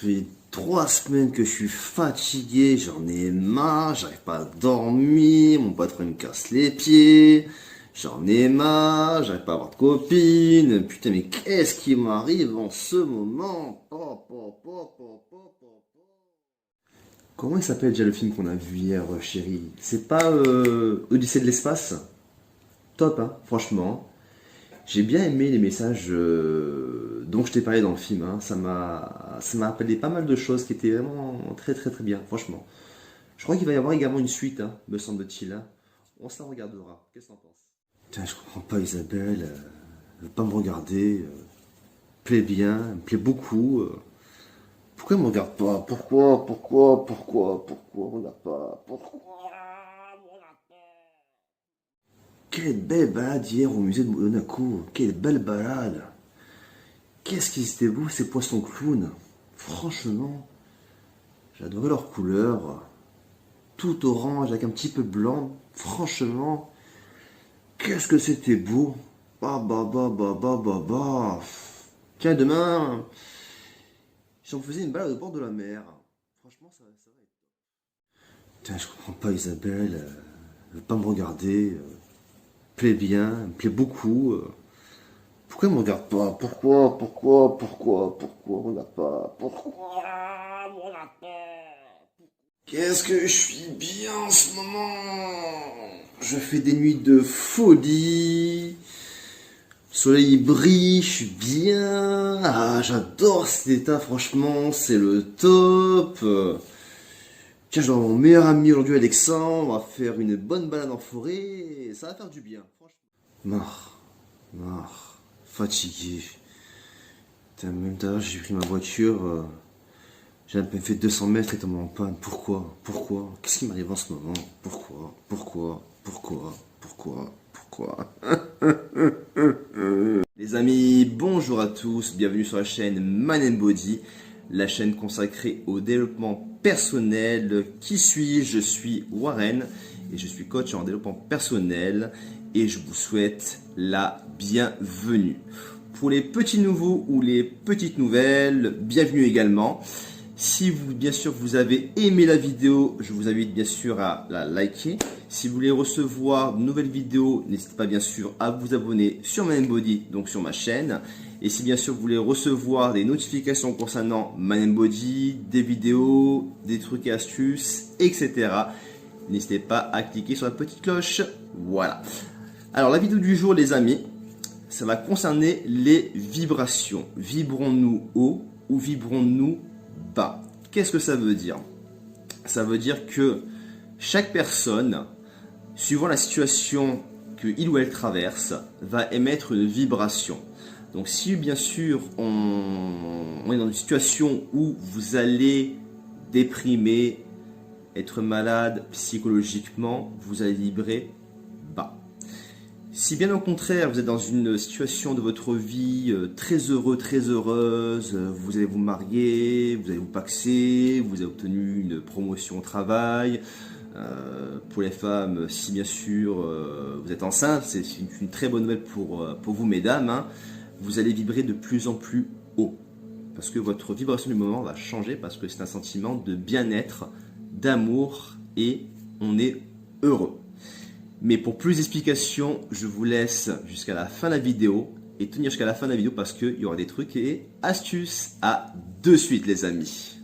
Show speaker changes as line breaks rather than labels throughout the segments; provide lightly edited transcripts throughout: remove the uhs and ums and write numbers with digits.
fait 3 semaines que je suis fatigué, j'en ai marre, j'arrive pas à dormir, mon patron me casse les pieds, j'en ai marre, j'arrive pas à avoir de copine, putain mais qu'est-ce qui m'arrive en ce moment? Comment il s'appelle déjà le film qu'on a vu hier, chérie? C'est pas Odyssée de l'espace? Top, hein, franchement. J'ai bien aimé les messages dont je t'ai parlé dans le film, hein. Ça m'a rappelé pas mal de choses qui étaient vraiment très très très bien, franchement. Je crois qu'il va y avoir également une suite, hein, me semble-t-il, hein. On se la regardera. Qu'est-ce que t'en penses? Putain, je comprends pas Isabelle, elle veut pas me regarder, plaît bien, elle me plaît beaucoup. Pourquoi elle me regarde pas? Pourquoi elle me regarde pas? Quelle belle balade hier au musée de Monaco. Quelle belle balade. Qu'est-ce qu'ils étaient beaux ces poissons clowns. Franchement, j'adorais leur couleur. Tout orange avec un petit peu blanc. Franchement, qu'est-ce que c'était beau. Bah. Tiens, demain, si on faisait une balade au bord de la mer. Franchement, ça va être... Putain, je comprends pas Isabelle. Elle veut pas me regarder. Plaît bien, elle me plaît beaucoup. Pourquoi elle me regarde pas? Pourquoi elle me regarde pas? Elle me regarde pas? Qu'est-ce que je suis bien en ce moment? Je fais des nuits de folie. Le soleil brille, je suis bien. Ah, j'adore cet état, franchement, c'est le top. Tiens, j'ai mon meilleur ami aujourd'hui, Alexandre. On va faire une bonne balade en forêt. Et ça va faire du bien, franchement. Marre, fatigué. Putain, même tout à l'heure, j'ai pris ma voiture. J'ai à peine fait 200 mètres et tombé en panne. Pourquoi? Qu'est-ce qui m'arrive en ce moment? Pourquoi? Les amis, bonjour à tous, bienvenue sur la chaîne Man and Body, la chaîne consacrée au développement personnel. Qui suis-je? Je suis Warren et je suis coach en développement personnel et je vous souhaite la bienvenue. Pour les petits nouveaux ou les petites nouvelles, bienvenue également. Si vous, bien sûr, vous avez aimé la vidéo, je vous invite bien sûr à la liker. Si vous voulez recevoir de nouvelles vidéos, n'hésitez pas bien sûr à vous abonner sur Man and Body, donc sur ma chaîne. Et si bien sûr vous voulez recevoir des notifications concernant Man and Body, des vidéos, des trucs et astuces, etc., n'hésitez pas à cliquer sur la petite cloche. Voilà. Alors la vidéo du jour, les amis, ça va concerner les vibrations. Vibrons-nous haut ou vibrons-nous bas? Qu'est-ce que ça veut dire? Ça veut dire que chaque personne, suivant la situation qu'il ou elle traverse, va émettre une vibration. Donc si bien sûr on est dans une situation où vous allez déprimer, être malade psychologiquement, vous allez vibrer bas. Si bien au contraire vous êtes dans une situation de votre vie très heureux, très heureuse, vous allez vous marier, vous allez vous paxer, vous avez obtenu une promotion au travail, pour les femmes, si bien sûr vous êtes enceinte, c'est une très bonne nouvelle pour vous mesdames, hein. Vous allez vibrer de plus en plus haut parce que votre vibration du moment va changer parce que c'est un sentiment de bien-être, d'amour et on est heureux. Mais pour plus d'explications, je vous laisse jusqu'à la fin de la vidéo et tenir jusqu'à la fin de la vidéo parce qu'il y aura des trucs et astuces. À de suite les amis.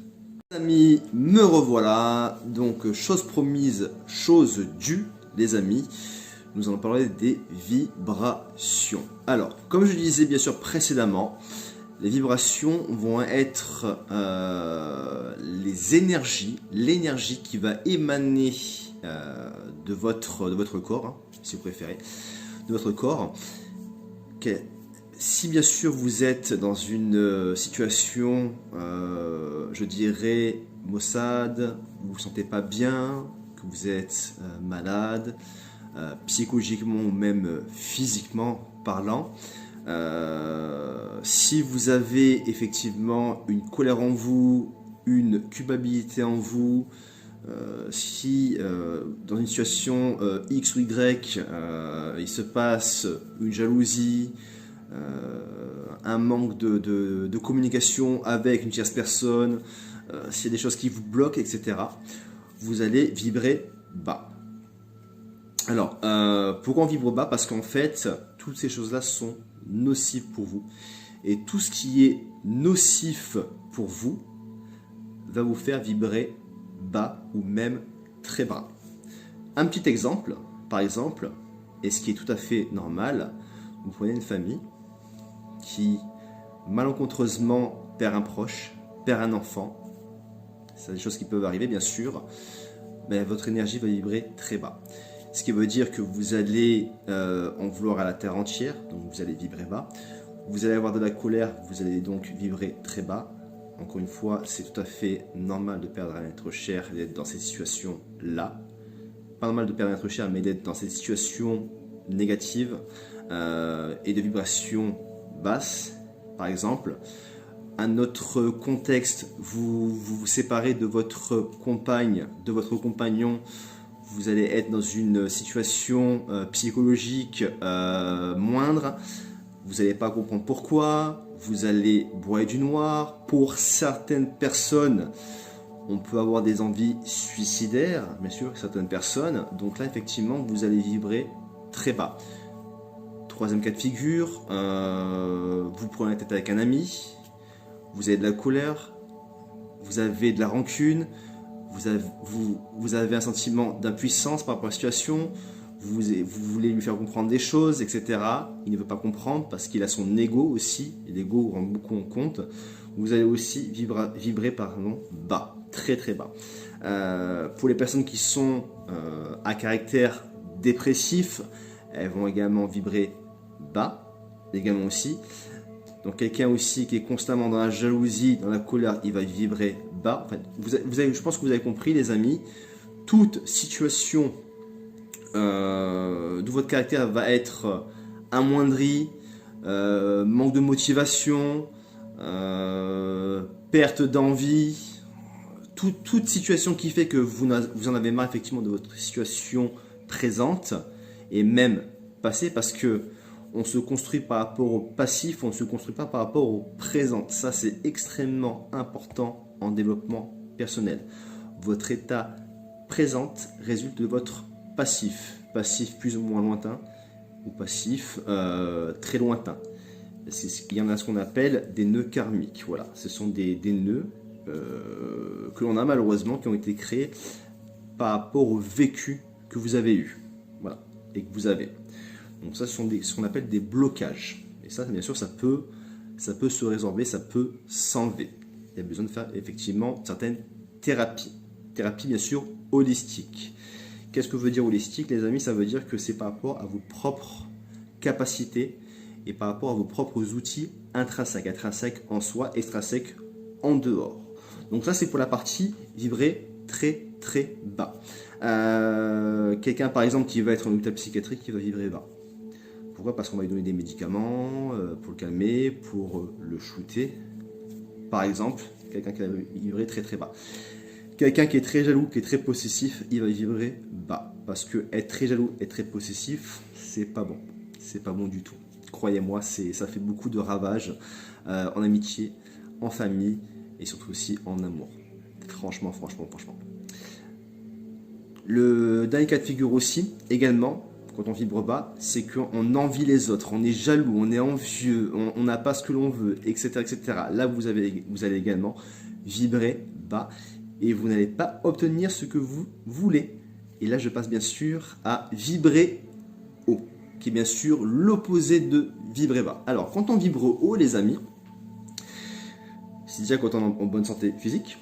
Les amis, me revoilà. Donc chose promise, chose due les amis. Nous allons parler des vibrations. Alors, comme je disais bien sûr précédemment, les vibrations vont être les énergies, l'énergie qui va émaner de votre corps, hein, si vous préférez, de votre corps. Si bien sûr vous êtes dans une situation, je dirais maussade, vous vous sentez pas bien, que vous êtes malade, psychologiquement ou même physiquement parlant, si vous avez effectivement une colère en vous, une culpabilité en vous, si dans une situation X ou Y il se passe une jalousie, un manque de communication avec une tierce personne, s'il y a des choses qui vous bloquent, etc., vous allez vibrer bas. Alors, pourquoi on vibre bas? Parce qu'en fait, toutes ces choses-là sont nocives pour vous. Et tout ce qui est nocif pour vous va vous faire vibrer bas ou même très bas. Un petit exemple, par exemple, et ce qui est tout à fait normal, vous prenez une famille qui malencontreusement perd un proche, perd un enfant, c'est des choses qui peuvent arriver bien sûr, mais votre énergie va vibrer très bas. Ce qui veut dire que vous allez en vouloir à la terre entière, donc vous allez vibrer bas. Vous allez avoir de la colère, vous allez donc vibrer très bas. Encore une fois, c'est tout à fait normal de perdre un être cher et d'être dans cette situation-là. Pas normal de perdre un être cher, mais d'être dans cette situation négative et de vibration basse, par exemple. Un autre contexte, vous vous séparez de votre compagne, de votre compagnon, vous allez être dans une situation psychologique moindre, vous n'allez pas comprendre pourquoi, vous allez broyer du noir. Pour certaines personnes, on peut avoir des envies suicidaires, bien sûr, certaines personnes, donc là effectivement vous allez vibrer très bas. Troisième cas de figure, vous prenez la tête avec un ami, vous avez de la colère, vous avez de la rancune, vous avez un sentiment d'impuissance par rapport à la situation, vous voulez lui faire comprendre des choses, etc. Il ne veut pas comprendre parce qu'il a son ego aussi, et l'ego rend beaucoup en compte. Vous allez aussi vibrer bas, très très bas. Pour les personnes qui sont à caractère dépressif, elles vont également vibrer bas, également aussi. Donc quelqu'un aussi qui est constamment dans la jalousie, dans la colère, il va vibrer bas. En fait, je pense que vous avez compris les amis, toute situation d'où votre caractère va être amoindri, manque de motivation, perte d'envie, toute situation qui fait que vous en avez marre effectivement de votre situation présente et même passée, parce que on se construit par rapport au passif, on ne se construit pas par rapport au présent. Ça, c'est extrêmement important en développement personnel. Votre état présent résulte de votre passif. Passif plus ou moins lointain, ou passif très lointain. Il y en a ce qu'on appelle des nœuds karmiques. Voilà, ce sont des nœuds que l'on a malheureusement, qui ont été créés par rapport au vécu que vous avez eu. Voilà, et que vous avez. Donc ça, ce sont ce qu'on appelle des blocages. Et ça, bien sûr, ça peut se résorber, ça peut s'enlever. Il y a besoin de faire effectivement certaines thérapies. Thérapie, bien sûr, holistique. Qu'est-ce que veut dire holistique, les amis? Ça veut dire que c'est par rapport à vos propres capacités et par rapport à vos propres outils intrinsèques. Intrinsèques en soi, extrinsèques en dehors. Donc ça, c'est pour la partie vibrer très très bas. Quelqu'un, par exemple, qui va être en hôpital psychiatrique, qui va vibrer bas. Pourquoi? Parce qu'on va lui donner des médicaments pour le calmer, pour le shooter. Par exemple, quelqu'un qui va vibrer très très bas. Quelqu'un qui est très jaloux, qui est très possessif, il va vibrer bas. Parce que être très jaloux et très possessif, c'est pas bon. C'est pas bon du tout. Croyez-moi, ça fait beaucoup de ravages en amitié, en famille et surtout aussi en amour. Franchement. Le dernier cas de figure aussi, également, quand on vibre bas, c'est qu'on envie les autres, on est jaloux, on est envieux, on n'a pas ce que l'on veut, etc., etc. Là, vous allez également vibrer bas et vous n'allez pas obtenir ce que vous voulez. Et là, je passe bien sûr à vibrer haut, qui est bien sûr l'opposé de vibrer bas. Alors, quand on vibre haut, les amis, c'est déjà quand on est en bonne santé physique,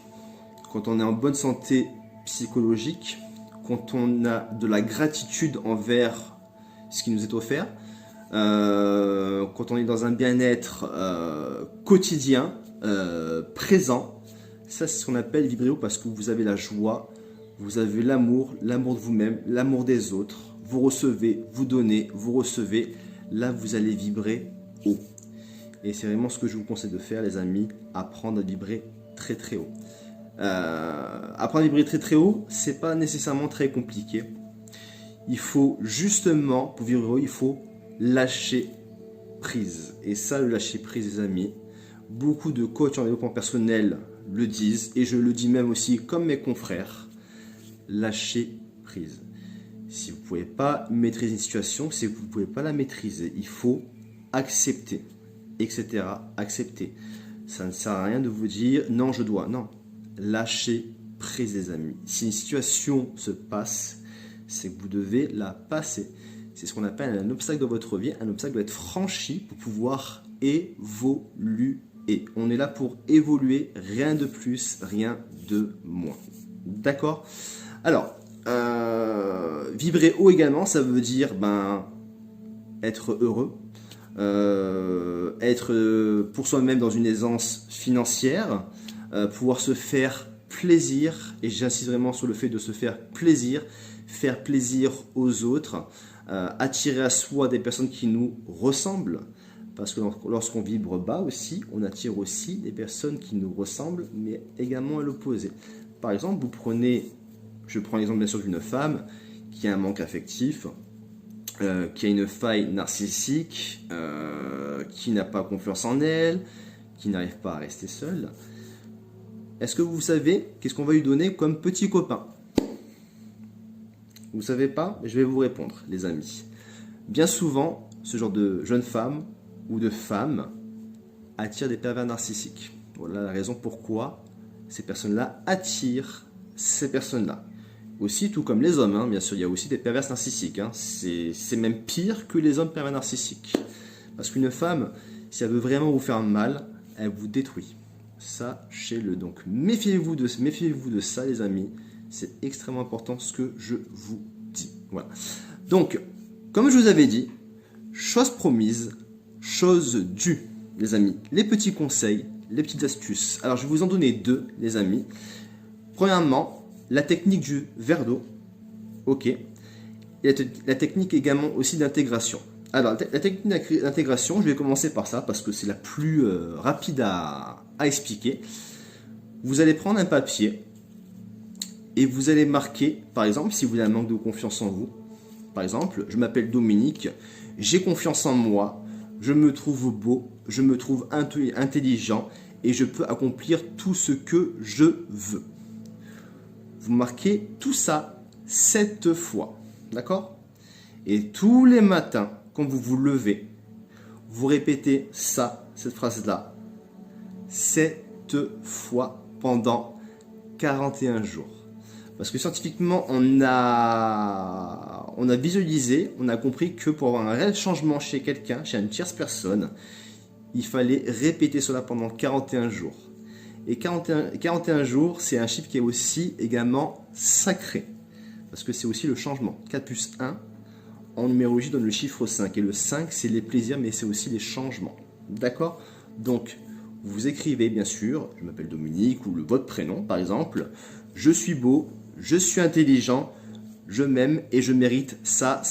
quand on est en bonne santé psychologique, quand on a de la gratitude envers ce qui nous est offert, quand on est dans un bien-être quotidien, présent, ça c'est ce qu'on appelle vibrer haut, parce que vous avez la joie, vous avez l'amour de vous-même, l'amour des autres, vous recevez, vous donnez, vous recevez, là vous allez vibrer haut. Et c'est vraiment ce que je vous conseille de faire, les amis, apprendre à vibrer très très haut. Apprendre à vibrer très très haut, c'est pas nécessairement très compliqué. Il faut justement, pour vibrer haut, il faut lâcher prise. Et ça, le lâcher prise, les amis, beaucoup de coachs en développement personnel le disent, et je le dis même aussi comme mes confrères, lâcher prise. Si vous ne pouvez pas maîtriser une situation, c'est que vous ne pouvez pas la maîtriser. Il faut accepter, etc. Accepter. Ça ne sert à rien de vous dire non, je dois. Non, lâchez prise, les amis. Si une situation se passe, c'est que vous devez la passer. C'est ce qu'on appelle un obstacle dans votre vie. Un obstacle doit être franchi pour pouvoir évoluer. On est là pour évoluer, rien de plus, rien de moins. D'accord? Alors, vibrer haut également, ça veut dire être heureux, être pour soi-même dans une aisance financière, pouvoir se faire plaisir, et j'insiste vraiment sur le fait de se faire plaisir aux autres, attirer à soi des personnes qui nous ressemblent, parce que lorsqu'on vibre bas aussi, on attire aussi des personnes qui nous ressemblent, mais également à l'opposé. Par exemple, je prends l'exemple bien sûr d'une femme qui a un manque affectif, qui a une faille narcissique, qui n'a pas confiance en elle, qui n'arrive pas à rester seule. Est-ce que vous savez qu'est-ce qu'on va lui donner comme petit copain? Vous ne savez pas? Je vais vous répondre, les amis. Bien souvent, ce genre de jeune femme ou de femme attire des pervers narcissiques. Voilà la raison pourquoi ces personnes-là attirent ces personnes-là. Aussi, tout comme les hommes, bien sûr, il y a aussi des pervers narcissiques. C'est même pire que les hommes pervers narcissiques. Parce qu'une femme, si elle veut vraiment vous faire mal, elle vous détruit. Sachez-le. Donc, méfiez-vous de ça, les amis. C'est extrêmement important ce que je vous dis. Voilà. Donc, comme je vous avais dit, chose promise, chose due, les amis. Les petits conseils, les petites astuces. Alors, je vais vous en donner deux, les amis. Premièrement, la technique du verre d'eau. Ok. Et la technique également aussi d'intégration. Alors, la technique d'intégration, je vais commencer par ça parce que c'est la plus rapide à expliquer. Vous allez prendre un papier et vous allez marquer, par exemple, si vous avez un manque de confiance en vous, par exemple, je m'appelle Dominique, j'ai confiance en moi, je me trouve beau, je me trouve intelligent et je peux accomplir tout ce que je veux. Vous marquez tout ça 7 fois, d'accord? Et tous les matins, quand vous vous levez, vous répétez cette phrase-là, 7 fois pendant 41 jours. Parce que scientifiquement, on a visualisé, on a compris que pour avoir un réel changement chez quelqu'un, chez une tierce personne, il fallait répéter cela pendant 41 jours. Et 41 jours, c'est un chiffre qui est aussi également sacré. Parce que c'est aussi le changement. 4 plus 1, en numérologie, donne le chiffre 5. Et le 5, c'est les plaisirs, mais c'est aussi les changements. D'accord? Donc, vous écrivez, bien sûr, je m'appelle Dominique, ou votre prénom, par exemple. Je suis beau, je suis intelligent, je m'aime et je mérite ça.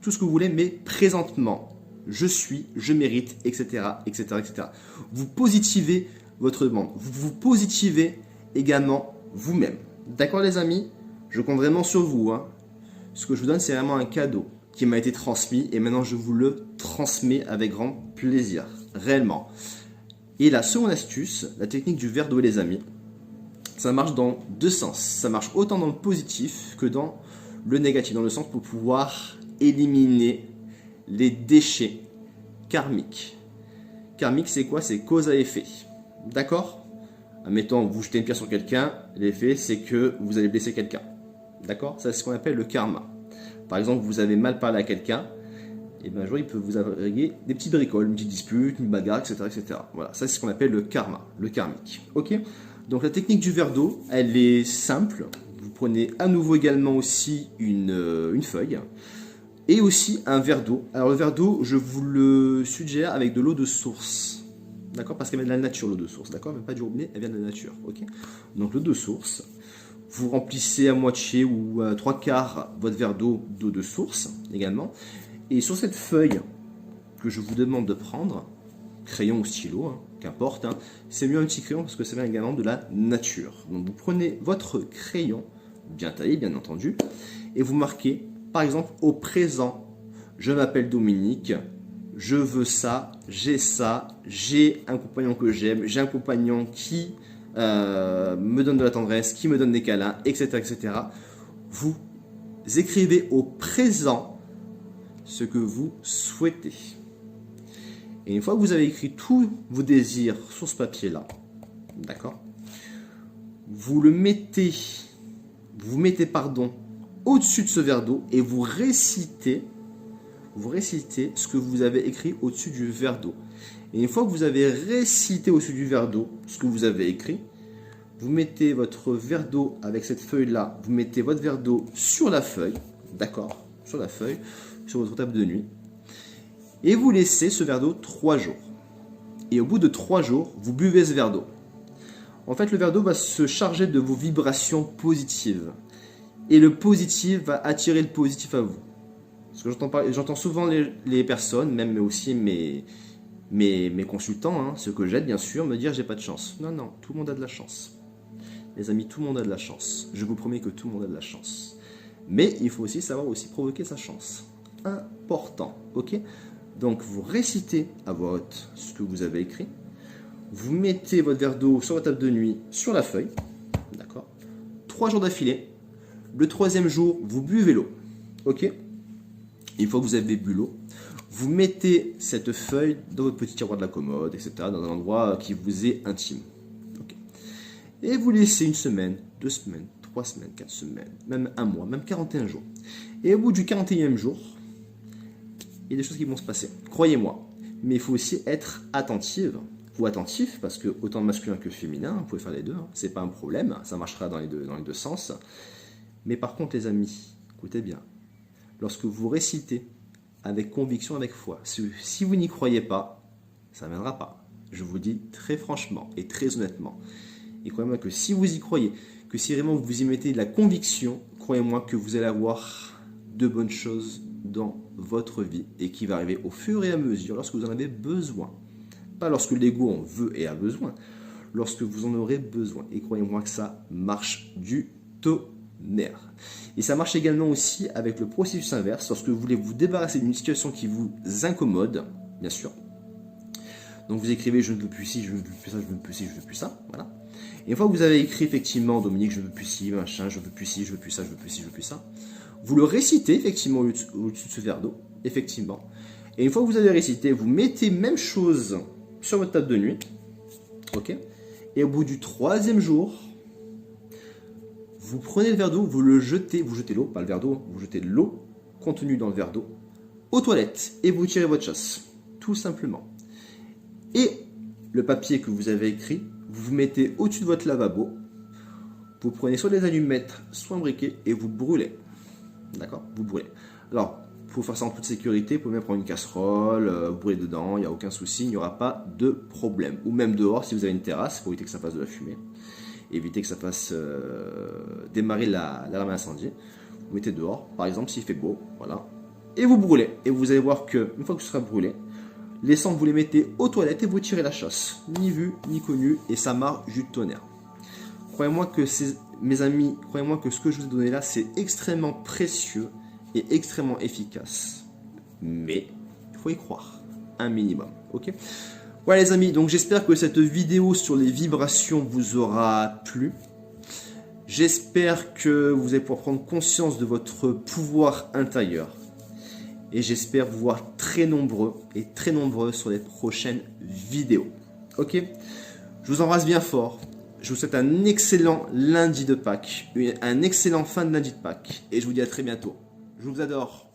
Tout ce que vous voulez, mais présentement, je mérite, etc., etc., etc. Vous positivez votre demande. Vous positivez également vous-même. D'accord, les amis? Je compte vraiment sur vous. Ce que je vous donne, c'est vraiment un cadeau qui m'a été transmis et maintenant je vous le transmets avec grand plaisir, réellement. Et la seconde astuce, la technique du verre d'eau, les amis, ça marche dans deux sens. Ça marche autant dans le positif que dans le négatif, dans le sens pour pouvoir éliminer les déchets karmiques. Karmique, c'est quoi? C'est cause à effet. D'accord? Admettons, vous jetez une pierre sur quelqu'un, l'effet, c'est que vous allez blesser quelqu'un. D'accord? Ça, c'est ce qu'on appelle le karma. Par exemple, vous avez mal parlé à quelqu'un, et bien un jour, il peut vous arriver des petites bricoles, une petite dispute, une bagarre, etc., etc. Voilà, ça, c'est ce qu'on appelle le karma, le karmique. Ok? Donc, la technique du verre d'eau, elle est simple. Vous prenez à nouveau également aussi une feuille et aussi un verre d'eau. Alors, le verre d'eau, je vous le suggère avec de l'eau de source. D'accord? Parce qu'elle vient de la nature, l'eau de source. D'accord? Même pas du robinet, elle vient de la nature. Ok? Donc, l'eau de source. Vous remplissez à moitié ou à 3/4 votre verre d'eau de source également. Et sur cette feuille que je vous demande de prendre, crayon ou stylo, qu'importe, c'est mieux un petit crayon parce que ça vient également de la nature. Donc vous prenez votre crayon, bien taillé bien entendu, et vous marquez par exemple au présent, je m'appelle Dominique, je veux ça, j'ai un compagnon que j'aime, j'ai un compagnon qui me donne de la tendresse, qui me donne des câlins, etc., etc. Vous écrivez au présent ce que vous souhaitez. Et une fois que vous avez écrit tous vos désirs sur ce papier-là, d'accord, vous mettez au-dessus de ce verre d'eau et vous récitez ce que vous avez écrit au-dessus du verre d'eau. Et une fois que vous avez récité au-dessus du verre d'eau ce que vous avez écrit, vous mettez votre verre d'eau avec cette feuille-là, vous mettez votre verre d'eau sur la feuille, d'accord, sur la feuille, sur votre table de nuit, et vous laissez ce verre d'eau 3 jours. Et au bout de 3 jours, vous buvez ce verre d'eau. En fait, le verre d'eau va se charger de vos vibrations positives. Et le positif va attirer le positif à vous. Parce que j'entends souvent les personnes, même aussi mes consultants, ceux que j'aide bien sûr, me dire j'ai pas de chance. Non, non, tout le monde a de la chance. Les amis, tout le monde a de la chance. Je vous promets que tout le monde a de la chance. Mais il faut aussi savoir aussi provoquer sa chance. Important, ok? Donc vous récitez à voix haute ce que vous avez écrit. Vous mettez votre verre d'eau sur votre table de nuit, sur la feuille. D'accord? 3 jours d'affilée. Le 3e jour, vous buvez l'eau. Ok? Une fois que vous avez bu l'eau, vous mettez cette feuille dans votre petit tiroir de la commode, etc., dans un endroit qui vous est intime. Okay. Et vous laissez 1 semaine, 2 semaines, 3 semaines, 4 semaines, même 1 mois, même 41 jours. Et au bout du 41e jour, il y a des choses qui vont se passer. Croyez-moi. Mais il faut aussi être attentive, ou attentif, parce que autant masculin que féminin, vous pouvez faire les deux, c'est pas un problème, ça marchera dans les deux sens. Mais par contre, les amis, écoutez bien, lorsque vous récitez avec conviction, avec foi, si vous n'y croyez pas, ça ne viendra pas. Je vous dis très franchement et très honnêtement. Et croyez-moi que si vous y croyez, que si vraiment vous y mettez de la conviction, croyez-moi que vous allez avoir de bonnes choses dans votre vie et qui va arriver au fur et à mesure lorsque vous en avez besoin. Pas lorsque l'ego en veut et a besoin, lorsque vous en aurez besoin. Et croyez-moi que ça marche du tonnerre. Et ça marche également aussi avec le processus inverse, lorsque vous voulez vous débarrasser d'une situation qui vous incommode, bien sûr. Donc vous écrivez je ne veux plus ci, je ne veux plus ça, je ne veux plus ci, je ne veux plus ça, voilà. Et une fois que vous avez écrit effectivement Dominique, je ne veux plus ci, machin, je ne veux plus ci, je ne veux plus ça, je ne veux plus ci, je ne veux plus ça, vous le récitez effectivement au-dessus de ce verre d'eau, effectivement. Et une fois que vous avez récité, vous mettez même chose sur votre table de nuit, ok. Et au bout du 3e jour, vous prenez le verre d'eau, vous jetez l'eau, pas le verre d'eau, vous jetez l'eau contenue dans le verre d'eau aux toilettes et vous tirez votre chasse, tout simplement. Et le papier que vous avez écrit, vous vous mettez au-dessus de votre lavabo, vous prenez soit des allumettes, soit un briquet et vous brûlez. D'accord? Vous brûlez. Alors, pour faire ça en toute sécurité, vous pouvez même prendre une casserole, vous brûlez dedans, il n'y a aucun souci, il n'y aura pas de problème. Ou même dehors, si vous avez une terrasse, pour éviter que ça fasse de la fumée. Éviter que ça fasse démarrer l'alarme incendie. Vous mettez dehors, par exemple s'il fait beau, voilà, et vous brûlez. Et vous allez voir que une fois que ce sera brûlé, les cendres vous les mettez aux toilettes et vous tirez la chasse. Ni vu, ni connu, et ça marche du tonnerre. Croyez-moi que mes amis, croyez-moi que ce que je vous ai donné là, c'est extrêmement précieux et extrêmement efficace. Mais il faut y croire, un minimum, ok? Voilà les amis, donc j'espère que cette vidéo sur les vibrations vous aura plu. J'espère que vous allez pouvoir prendre conscience de votre pouvoir intérieur. Et j'espère vous voir très nombreux et très nombreux sur les prochaines vidéos. Ok? Je vous embrasse bien fort. Je vous souhaite un excellent lundi de Pâques, un excellent fin de lundi de Pâques. Et je vous dis à très bientôt. Je vous adore.